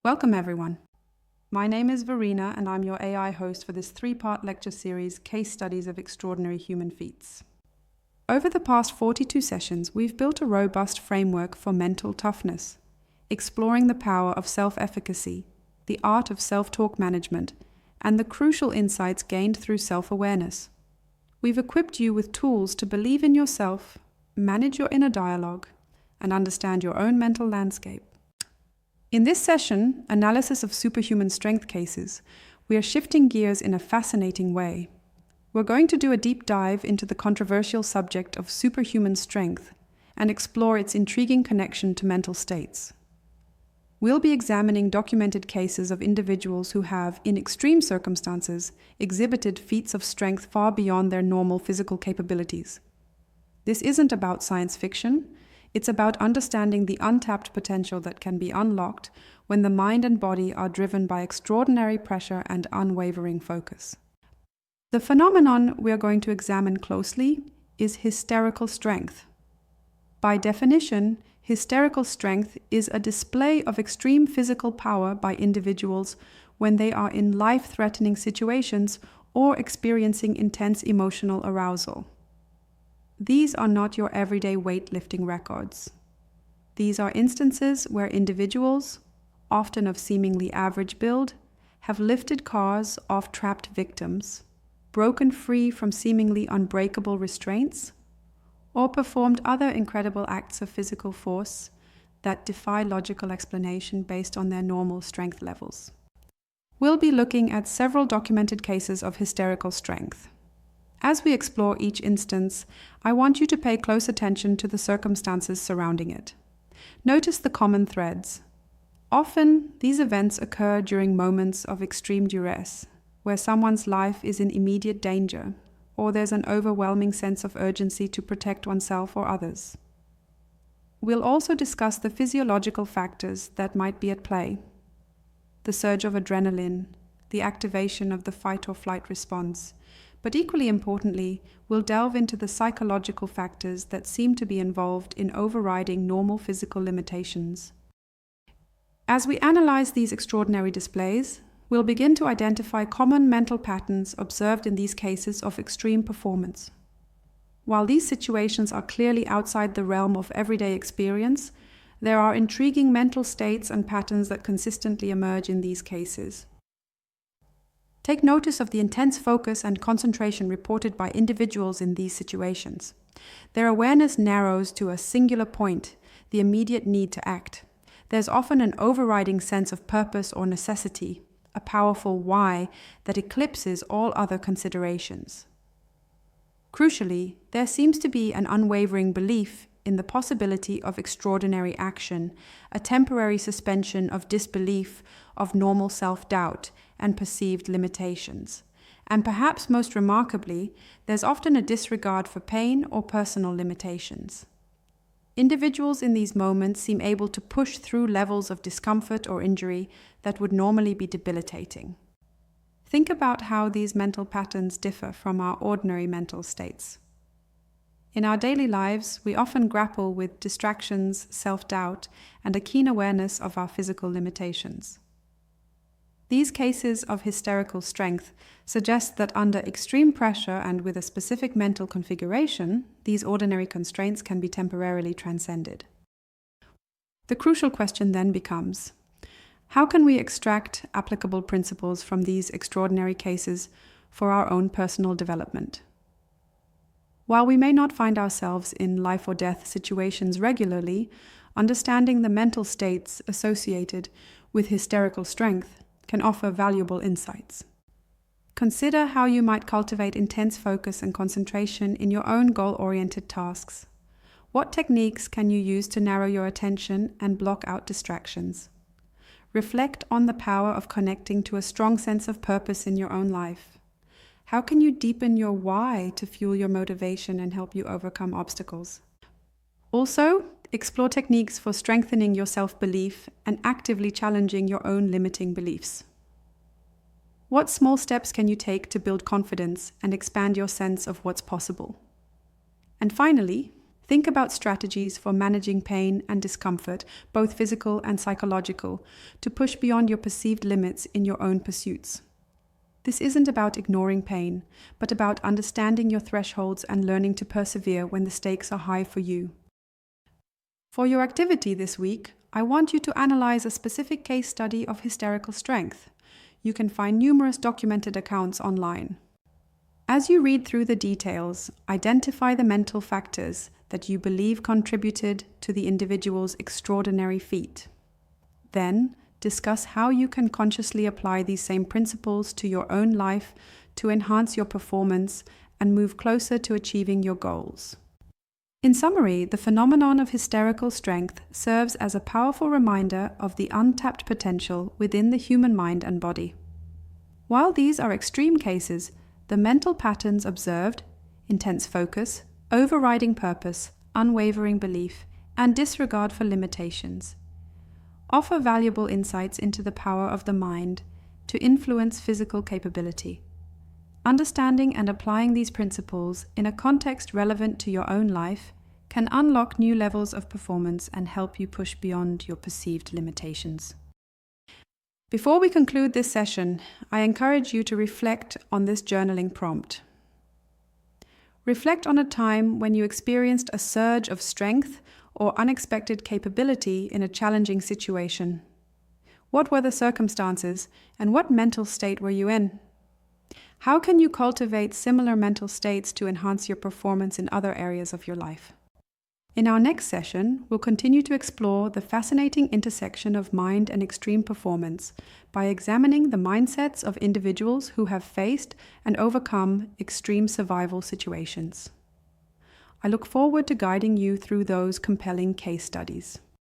Welcome everyone. My name is Verena and I'm your AI host for this three-part lecture series, Case Studies of Extraordinary Human Feats. Over the past 42 sessions, we've built a robust framework for mental toughness, exploring the power of self-efficacy, the art of self-talk management, and the crucial insights gained through self-awareness. We've equipped you with tools to believe in yourself, manage your inner dialogue, and understand your own mental landscape. In this session, Analysis of Superhuman Strength Cases, we are shifting gears in a fascinating way. We're going to do a deep dive into the controversial subject of superhuman strength and explore its intriguing connection to mental states. We'll be examining documented cases of individuals who have, in extreme circumstances, exhibited feats of strength far beyond their normal physical capabilities. This isn't about science fiction. It's about understanding the untapped potential that can be unlocked when the mind and body are driven by extraordinary pressure and unwavering focus. The phenomenon we are going to examine closely is hysterical strength. By definition, hysterical strength is a display of extreme physical power by individuals when they are in life-threatening situations or experiencing intense emotional arousal. These are not your everyday weightlifting records. These are instances where individuals, often of seemingly average build, have lifted cars off trapped victims, broken free from seemingly unbreakable restraints, or performed other incredible acts of physical force that defy logical explanation based on their normal strength levels. We'll be looking at several documented cases of hysterical strength. As we explore each instance, I want you to pay close attention to the circumstances surrounding it. Notice the common threads. Often, these events occur during moments of extreme duress, where someone's life is in immediate danger, or there's an overwhelming sense of urgency to protect oneself or others. We'll also discuss the physiological factors that might be at play. The surge of adrenaline, the activation of the fight or flight response, but equally importantly, we'll delve into the psychological factors that seem to be involved in overriding normal physical limitations. As we analyze these extraordinary displays, we'll begin to identify common mental patterns observed in these cases of extreme performance. While these situations are clearly outside the realm of everyday experience, there are intriguing mental states and patterns that consistently emerge in these cases. Take notice of the intense focus and concentration reported by individuals in these situations. Their awareness narrows to a singular point, the immediate need to act. There's often an overriding sense of purpose or necessity, a powerful why that eclipses all other considerations. Crucially, there seems to be an unwavering belief in the possibility of extraordinary action, a temporary suspension of disbelief, of normal self-doubt, and perceived limitations. And perhaps most remarkably, there's often a disregard for pain or personal limitations. Individuals in these moments seem able to push through levels of discomfort or injury that would normally be debilitating. Think about how these mental patterns differ from our ordinary mental states. In our daily lives, we often grapple with distractions, self-doubt, and a keen awareness of our physical limitations. These cases of hysterical strength suggest that under extreme pressure and with a specific mental configuration, these ordinary constraints can be temporarily transcended. The crucial question then becomes, how can we extract applicable principles from these extraordinary cases for our own personal development? While we may not find ourselves in life or death situations regularly, understanding the mental states associated with hysterical strength can offer valuable insights. Consider how you might cultivate intense focus and concentration in your own goal-oriented tasks. What techniques can you use to narrow your attention and block out distractions? Reflect on the power of connecting to a strong sense of purpose in your own life. How can you deepen your why to fuel your motivation and help you overcome obstacles? Also, explore techniques for strengthening your self-belief and actively challenging your own limiting beliefs. What small steps can you take to build confidence and expand your sense of what's possible? And finally, Think about strategies for managing pain and discomfort, both physical and psychological, to push beyond your perceived limits in your own pursuits. This isn't about ignoring pain, but about understanding your thresholds and learning to persevere when the stakes are high for you. For your activity this week, I want you to analyze a specific case study of hysterical strength. You can find numerous documented accounts online. As you read through the details, identify the mental factors that you believe contributed to the individual's extraordinary feat. Then, discuss how you can consciously apply these same principles to your own life to enhance your performance and move closer to achieving your goals. In summary, the phenomenon of hysterical strength serves as a powerful reminder of the untapped potential within the human mind and body. While these are extreme cases, the mental patterns observed, intense focus, overriding purpose, unwavering belief, and disregard for limitations, offer valuable insights into the power of the mind to influence physical capability. Understanding and applying these principles in a context relevant to your own life can unlock new levels of performance and help you push beyond your perceived limitations. Before we conclude this session, I encourage you to reflect on this journaling prompt. Reflect on a time when you experienced a surge of strength or unexpected capability in a challenging situation. What were the circumstances, and what mental state were you in? How can you cultivate similar mental states to enhance your performance in other areas of your life? In our next session, we'll continue to explore the fascinating intersection of mind and extreme performance by examining the mindsets of individuals who have faced and overcome extreme survival situations. I look forward to guiding you through those compelling case studies.